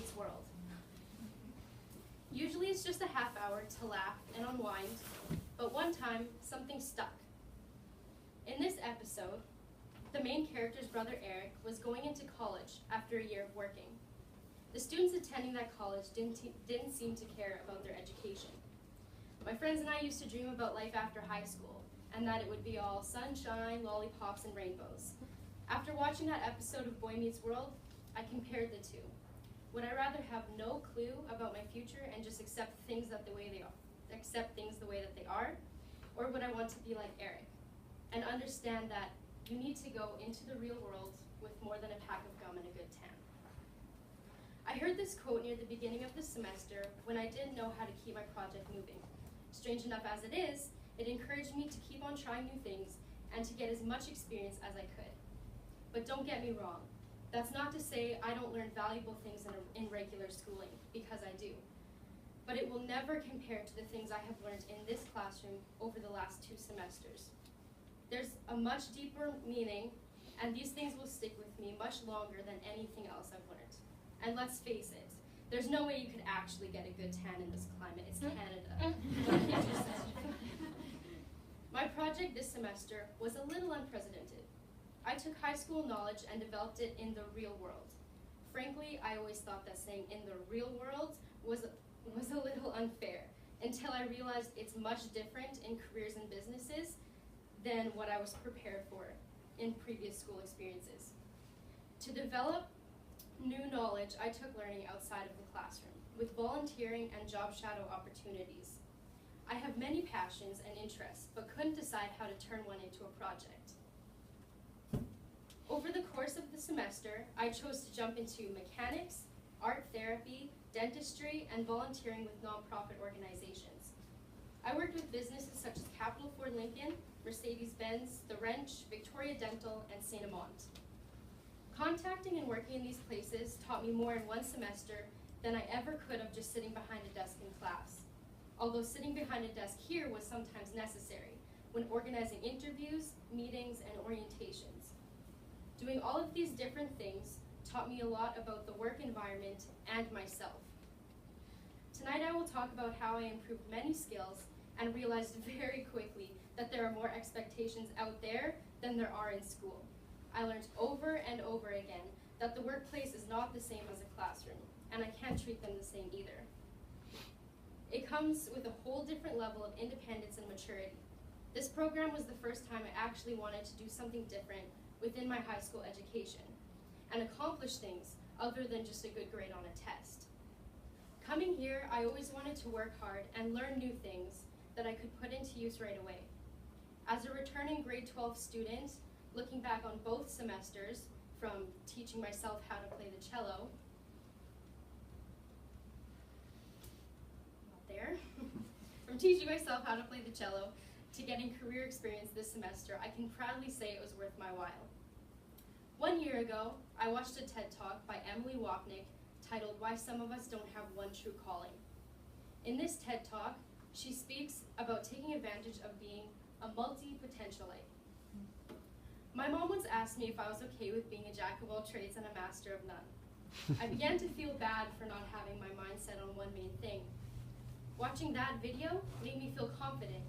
Meets World. Usually it's just a half hour to laugh and unwind, but one time something stuck. In this episode, the main character's brother Eric was going into college after a year of working. The students attending that college didn't seem to care about their education. My friends and I used to dream about life after high school, and that it would be all sunshine, lollipops, and rainbows. After watching that episode of Boy Meets World, I compared the two. Would I rather have no clue about my future and just accept things the way that they are, or would I want to be like Eric and understand that you need to go into the real world with more than a pack of gum and a good tan? I heard this quote near the beginning of the semester when I didn't know how to keep my project moving. Strange enough as it is, it encouraged me to keep on trying new things and to get as much experience as I could. But don't get me wrong, that's not to say I don't learn valuable things in regular schooling, because I do. But it will never compare to the things I have learned in this classroom over the last 2 semesters. There's a much deeper meaning, and these things will stick with me much longer than anything else I've learned. And let's face it, there's no way you could actually get a good tan in this climate. It's Canada. My project this semester was a little unprecedented. I took high school knowledge and developed it in the real world. Frankly, I always thought that saying in the real world was a little unfair until I realized it's much different in careers and businesses than what I was prepared for in previous school experiences. To develop new knowledge, I took learning outside of the classroom with volunteering and job shadow opportunities. I have many passions and interests, but couldn't decide how to turn one into a project. Over the course of the semester, I chose to jump into mechanics, art therapy, dentistry, and volunteering with nonprofit organizations. I worked with businesses such as Capital Ford Lincoln, Mercedes-Benz, The Wrench, Victoria Dental, and St. Amant. Contacting and working in these places taught me more in one semester than I ever could have just sitting behind a desk in class. Although sitting behind a desk here was sometimes necessary when organizing interviews, meetings, and orientations. Doing all of these different things taught me a lot about the work environment and myself. Tonight I will talk about how I improved many skills and realized very quickly that there are more expectations out there than there are in school. I learned over and over again that the workplace is not the same as a classroom, and I can't treat them the same either. It comes with a whole different level of independence and maturity. This program was the first time I actually wanted to do something different within my high school education and accomplish things other than just a good grade on a test. Coming here, I always wanted to work hard and learn new things that I could put into use right away. As a returning grade 12 student, looking back on both semesters, from teaching myself how to play the cello, from teaching myself how to play the cello to getting career experience this semester, I can proudly say it was worth my while. 1 year ago, I watched a TED Talk by Emily Wapnick titled Why Some of Us Don't Have One True Calling. In this TED Talk, she speaks about taking advantage of being a multi-potentialite. My mom once asked me if I was okay with being a jack of all trades and a master of none. I began to feel bad for not having my mind set on one main thing. Watching that video made me feel confident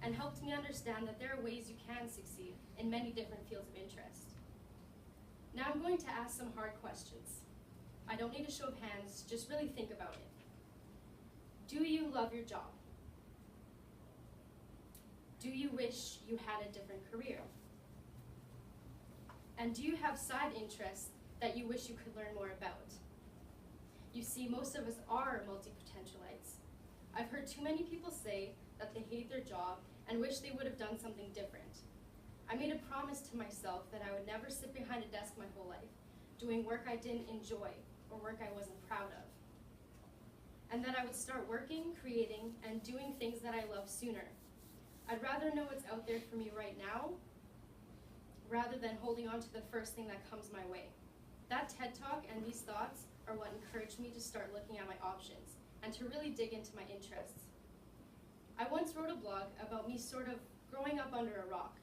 and helped me understand that there are ways you can succeed in many different fields of interest. Now I'm going to ask some hard questions. I don't need a show of hands, just really think about it. Do you love your job? Do you wish you had a different career? And do you have side interests that you wish you could learn more about? You see, most of us are multi-potentialites. I've heard too many people say that they hate their job and wish they would have done something different. I made a promise to myself that I would never sit behind a desk my whole life, doing work I didn't enjoy or work I wasn't proud of. And that I would start working, creating, and doing things that I love sooner. I'd rather know what's out there for me right now rather than holding on to the first thing that comes my way. That TED Talk and these thoughts are what encouraged me to start looking at my options and to really dig into my interests. I once wrote a blog about me sort of growing up under a rock.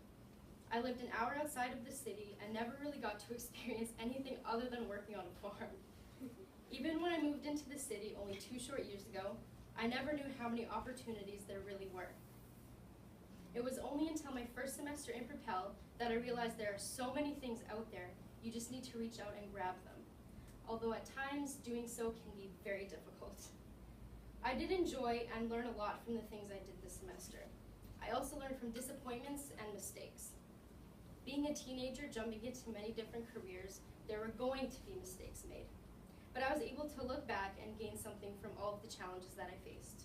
I lived an hour outside of the city and never really got to experience anything other than working on a farm. Even when I moved into the city only 2 short years ago, I never knew how many opportunities there really were. It was only until my first semester in Propel that I realized there are so many things out there, you just need to reach out and grab them. Although at times, doing so can be very difficult. I did enjoy and learn a lot from the things I did this semester. I also learned from disappointments and mistakes. Being a teenager jumping into many different careers, there were going to be mistakes made. But I was able to look back and gain something from all of the challenges that I faced.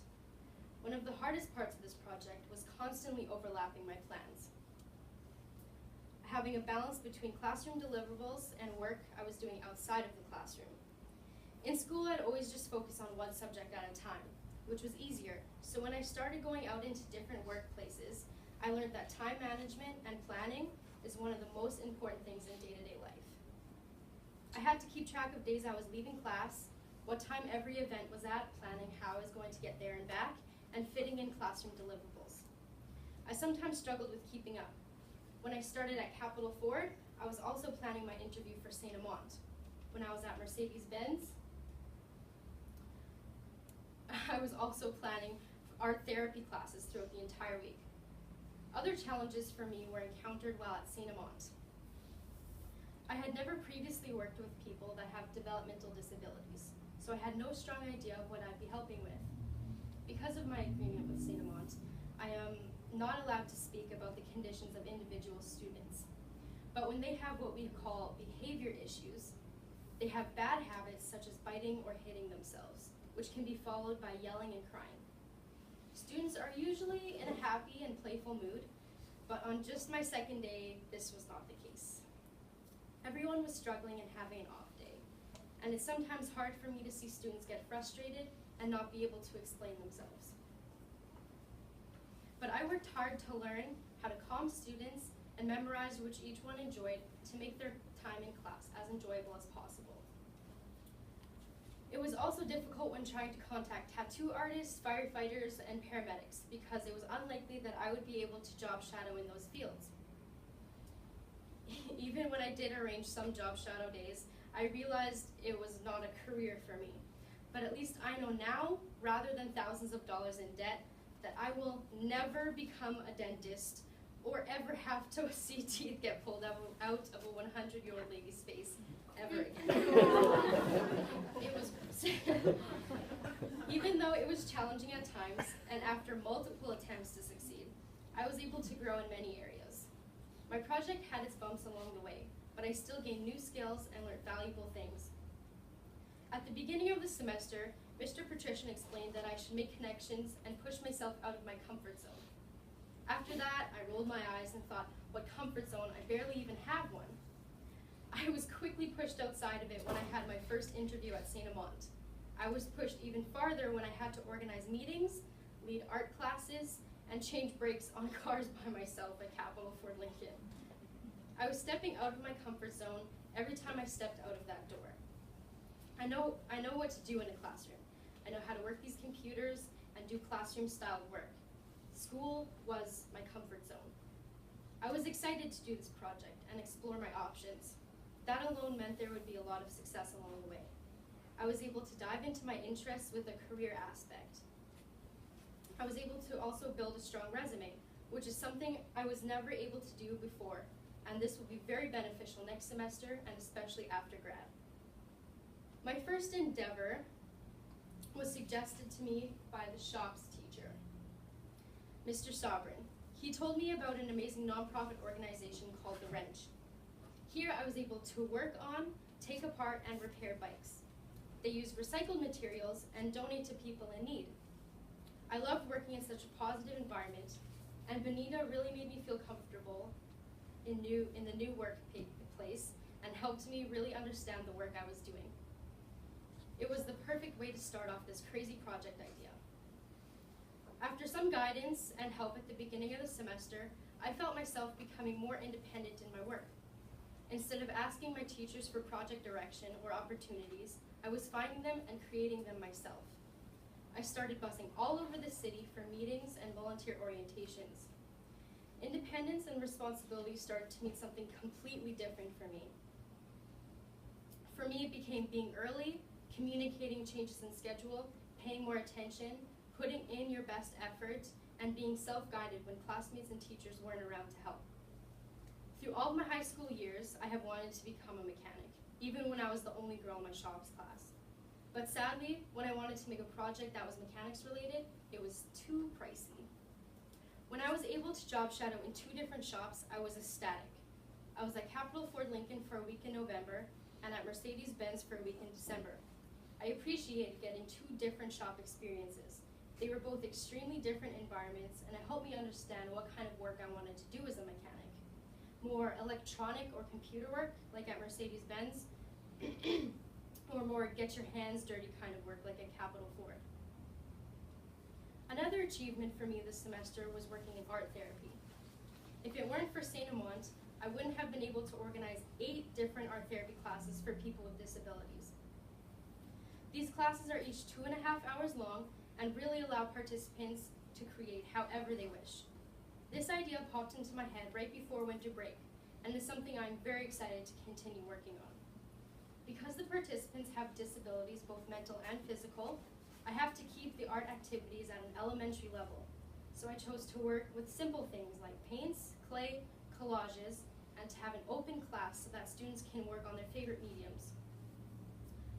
One of the hardest parts of this project was constantly overlapping my plans. Having a balance between classroom deliverables and work I was doing outside of the classroom. In school, I'd always just focus on one subject at a time, which was easier. So when I started going out into different workplaces, I learned that time management and planning is one of the most important things in day-to-day life. I had to keep track of days I was leaving class, what time every event was at, planning how I was going to get there and back, and fitting in classroom deliverables. I sometimes struggled with keeping up. When I started at Capital Ford, I was also planning my interview for St. Amant. When I was at Mercedes-Benz, I was also planning art therapy classes throughout the entire week. Other challenges for me were encountered while at St. Amant. I had never previously worked with people that have developmental disabilities, so I had no strong idea of what I'd be helping with. Because of my agreement with St. Amant, I am not allowed to speak about the conditions of individual students. But when they have what we call behavior issues, they have bad habits such as biting or hitting themselves, which can be followed by yelling and crying. Students are usually in a happy and playful mood, but on just my second day, this was not the case. Everyone was struggling and having an off day, and it's sometimes hard for me to see students get frustrated and not be able to explain themselves. But I worked hard to learn how to calm students and memorize which each one enjoyed to make their time in class as enjoyable as possible. It was also difficult when trying to contact tattoo artists, firefighters, and paramedics because it was unlikely that I would be able to job shadow in those fields. Even when I did arrange some job shadow days, I realized it was not a career for me. But at least I know now, rather than thousands of dollars in debt, that I will never become a dentist or ever have to see teeth get pulled out of a 100-year-old lady's face ever again. It was, even though it was challenging at times, and after multiple attempts to succeed, I was able to grow in many areas. My project had its bumps along the way, but I still gained new skills and learned valuable things. At the beginning of the semester, Mr. Patrician explained that I should make connections and push myself out of my comfort zone. After that, I rolled my eyes and thought, what comfort zone? I barely even have one. I was quickly pushed outside of it when I had my first interview at St. Amant. I was pushed even farther when I had to organize meetings, lead art classes, and change brakes on cars by myself at Capital Ford Lincoln. I was stepping out of my comfort zone every time I stepped out of that door. I know what to do in a classroom. I know how to work these computers and do classroom-style work. School was my comfort zone. I was excited to do this project and explore my options. That alone meant there would be a lot of success along the way. I was able to dive into my interests with a career aspect. I was able to also build a strong resume, which is something I was never able to do before, and this will be very beneficial next semester and especially after grad. My first endeavor was suggested to me by the shop's teacher, Mr. Sobrin. He told me about an amazing nonprofit organization called The Wrench. Here I was able to work on, take apart, and repair bikes. They use recycled materials and donate to people in need. I loved working in such a positive environment, and Benita really made me feel comfortable in the new workplace and helped me really understand the work I was doing. It was the perfect way to start off this crazy project idea. After some guidance and help at the beginning of the semester, I felt myself becoming more independent in my work. Instead of asking my teachers for project direction or opportunities, I was finding them and creating them myself. I started busing all over the city for meetings and volunteer orientations. Independence and responsibility started to mean something completely different for me. For me, it became being early, communicating changes in schedule, paying more attention, putting in your best effort, and being self-guided when classmates and teachers weren't around to help. Through all of my high school years, I have wanted to become a mechanic, even when I was the only girl in my shops class. But sadly, when I wanted to make a project that was mechanics related, it was too pricey. When I was able to job shadow in 2 different shops, I was ecstatic. I was at Capital Ford Lincoln for a week in November and at Mercedes-Benz for a week in December. I appreciated getting 2 different shop experiences. They were both extremely different environments, and it helped me understand what kind of work I wanted to do as a mechanic. More electronic or computer work, like at Mercedes-Benz, or more get your hands dirty kind of work, like at Capital Ford. Another achievement for me this semester was working in art therapy. If it weren't for St. Amant, I wouldn't have been able to organize 8 different art therapy classes for people with disabilities. These classes are each 2.5 hours long and really allow participants to create however they wish. This idea popped into my head right before winter break, and is something I'm very excited to continue working on. Because the participants have disabilities, both mental and physical, I have to keep the art activities at an elementary level. So I chose to work with simple things like paints, clay, collages, and to have an open class so that students can work on their favorite mediums.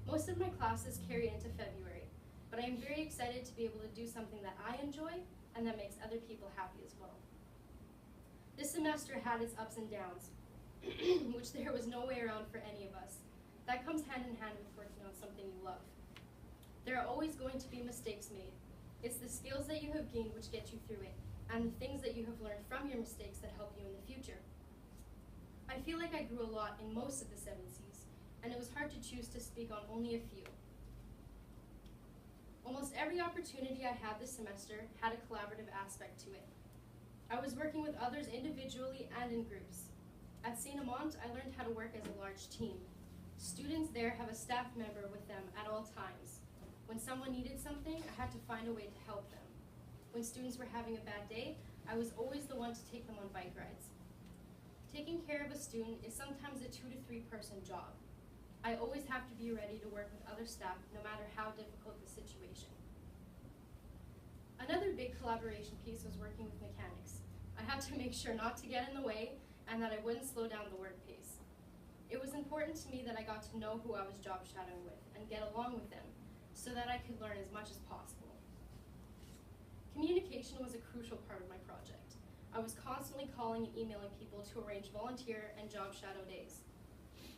Most of my classes carry into February, but I am very excited to be able to do something that I enjoy and that makes other people happy as well. This semester had its ups and downs, which there was no way around for any of us. That comes hand in hand with working on something you love. There are always going to be mistakes made. It's the skills that you have gained which get you through it, and the things that you have learned from your mistakes that help you in the future. I feel like I grew a lot in most of the 7 C's, and it was hard to choose to speak on only a few. Almost every opportunity I had this semester had a collaborative aspect to it. I was working with others individually and in groups. At St. Amant, I learned how to work as a large team. Students there have a staff member with them at all times. When someone needed something, I had to find a way to help them. When students were having a bad day, I was always the one to take them on bike rides. Taking care of a student is sometimes a 2 to 3 person job. I always have to be ready to work with other staff, no matter how difficult the situation. Another big collaboration piece was working with mechanics. I had to make sure not to get in the way and that I wouldn't slow down the work pace. It was important to me that I got to know who I was job shadowing with and get along with them so that I could learn as much as possible. Communication was a crucial part of my project. I was constantly calling and emailing people to arrange volunteer and job shadow days.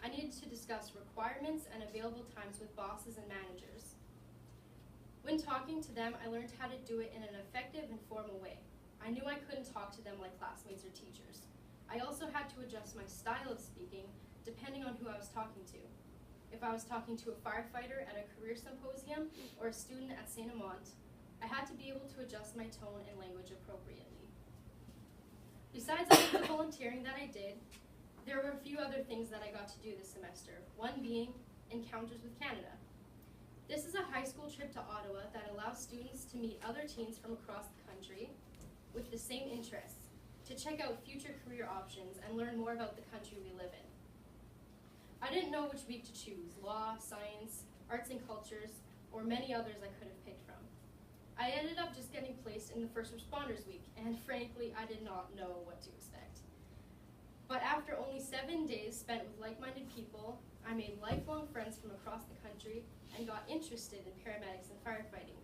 I needed to discuss requirements and available times with bosses and managers. When talking to them, I learned how to do it in an effective and formal way. I knew I couldn't talk to them like classmates or teachers. I also had to adjust my style of speaking depending on who I was talking to. If I was talking to a firefighter at a career symposium or a student at St. Amant, I had to be able to adjust my tone and language appropriately. Besides all of the volunteering that I did, there were a few other things that I got to do this semester, one being Encounters with Canada. This is a high school trip to Ottawa that allows students to meet other teens from across the country with the same interests, to check out future career options and learn more about the country we live in. I didn't know which week to choose, law, science, arts and cultures, or many others I could have picked from. I ended up just getting placed in the First Responders Week, and frankly, I did not know what to expect. But after only 7 days spent with like-minded people, I made lifelong friends from across the country and got interested in paramedics and firefighting.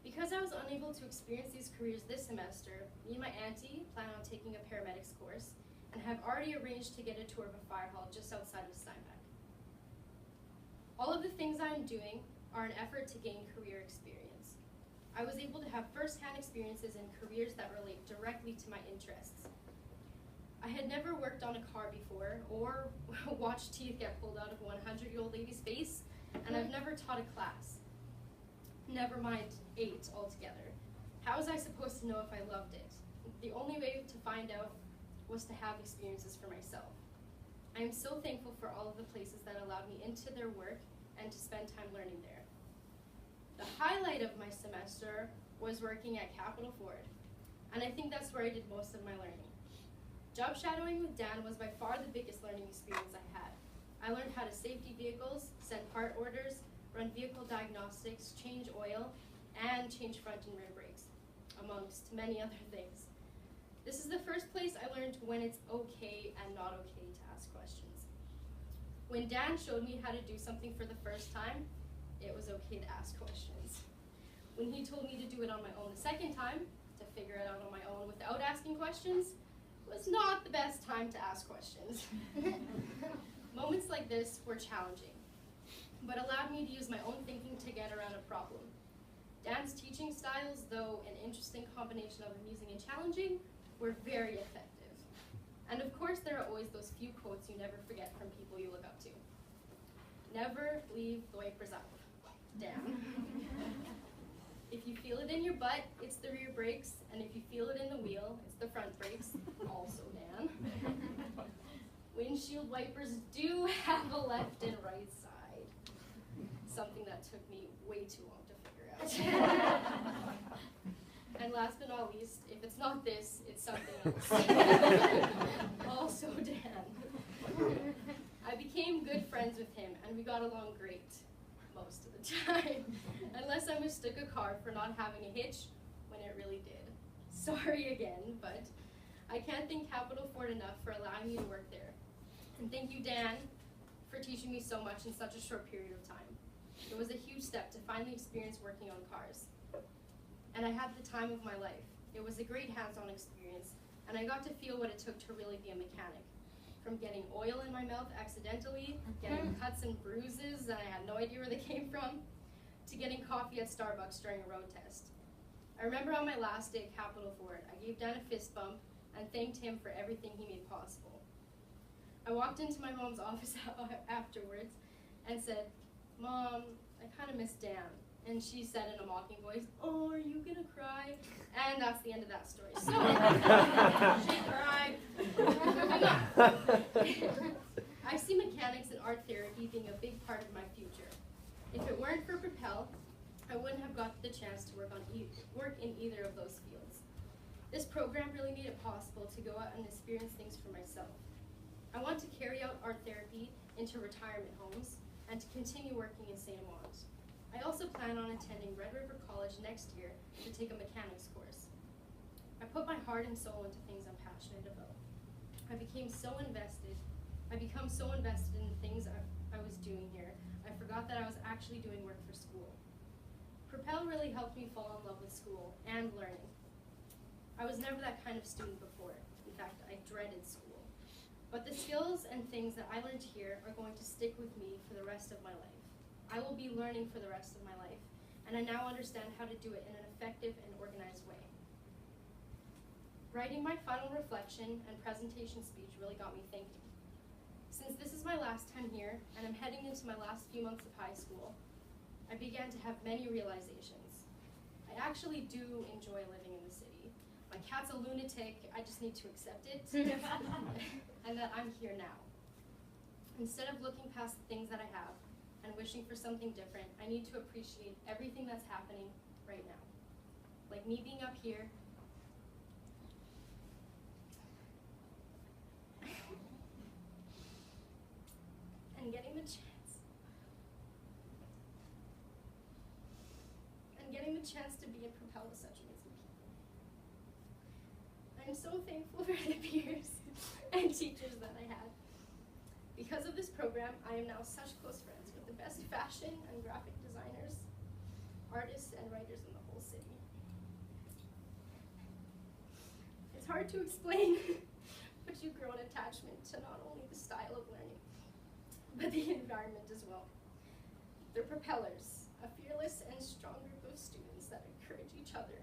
Because I was unable to experience these careers this semester, me and my auntie plan on taking a paramedics course and have already arranged to get a tour of a fire hall just outside of Steinbach. All of the things I'm doing are an effort to gain career experience. I was able to have first-hand experiences in careers that relate directly to my interests. I had never worked on a car before or watched teeth get pulled out of a 100-year-old lady's face, and I've never taught a class. Never mind 8 altogether. How was I supposed to know if I loved it? The only way to find out was to have experiences for myself. I am so thankful for all of the places that allowed me into their work and to spend time learning there. The highlight of my semester was working at Capital Ford, and I think that's where I did most of my learning. Job shadowing with Dan was by far the biggest learning experience I had. I learned how to safety vehicles, send part orders, run vehicle diagnostics, change oil, and change front and rear brakes, amongst many other things. This is the first place I learned when it's okay and not okay to ask questions. When Dan showed me how to do something for the first time, it was okay to ask questions. When he told me to do it on my own the second time, to figure it out on my own without asking questions, was not the best time to ask questions. Moments like this were challenging, but allowed me to use my own thinking to get around a problem. Dan's teaching styles, though an interesting combination of amusing and challenging, were very effective. And of course, there are always those few quotes you never forget from people you look up to. Never leave the wipers up, Dan. If you feel it in your butt, it's the rear brakes, and if you feel it in the wheel, it's the front brakes, also Dan. Windshield wipers do have a left and right side, something that took me way too long to figure out. And last but not least, if it's not this, it's something else. Also Dan. I became good friends with him, and we got along great most of the time, unless I mistook a car for not having a hitch when it really did. Sorry again, but I can't thank Capital Ford enough for allowing me to work there. And thank you, Dan, for teaching me so much in such a short period of time. It was a huge step to finally experience working on cars. And I had the time of my life. It was a great hands-on experience, and I got to feel what it took to really be a mechanic. From getting oil in my mouth accidentally, getting cuts and bruises and I had no idea where they came from, to getting coffee at Starbucks during a road test. I remember on my last day at Capital Ford, I gave Dan a fist bump and thanked him for everything he made possible. I walked into my mom's office afterwards and said, "Mom, I kind of miss Dan." And she said in a mocking voice, "Oh, are you gonna cry?" And that's the end of that story. So, she cried. I'm not. I see mechanics and art therapy being a big part of my future. If it weren't for Propel, I wouldn't have got the chance to work in either of those fields. This program really made it possible to go out and experience things for myself. I want to carry out art therapy into retirement homes and to continue working in St. Amant. I also plan on attending Red River College next year to take a mechanics course. I put my heart and soul into things I'm passionate about. I become so invested in the things I was doing here, I forgot that I was actually doing work for school. Propel really helped me fall in love with school and learning. I was never that kind of student before. In fact, I dreaded school. But the skills and things that I learned here are going to stick with me for the rest of my life. I will be learning for the rest of my life, and I now understand how to do it in an effective and organized way. Writing my final reflection and presentation speech really got me thinking. Since this is my last time here, and I'm heading into my last few months of high school, I began to have many realizations. I actually do enjoy living in the city. My cat's a lunatic, I just need to accept it, and that I'm here now. Instead of looking past the things that I have, and wishing for something different, I need to appreciate everything that's happening right now. Like me being up here, and getting the chance to be in Propel with such amazing people. I'm so thankful for the peers and teachers that I had. Because of this program, I am now such close friends with the best fashion and graphic designers, artists, and writers in the whole city. It's hard to explain, but you grow an attachment to not only the style of learning, but the environment as well. They're propellers, a fearless and strong group of students that encourage each other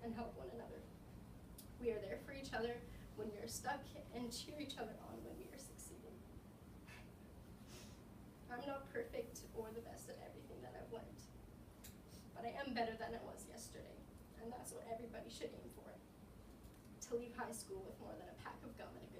and help one another. We are there for each other when we are stuck and cheer each other on when we are succeeding. I'm not perfect or the best at everything that I've learned, but I am better than I was yesterday, and that's what everybody should aim for. To leave high school with more than a pack of gum and a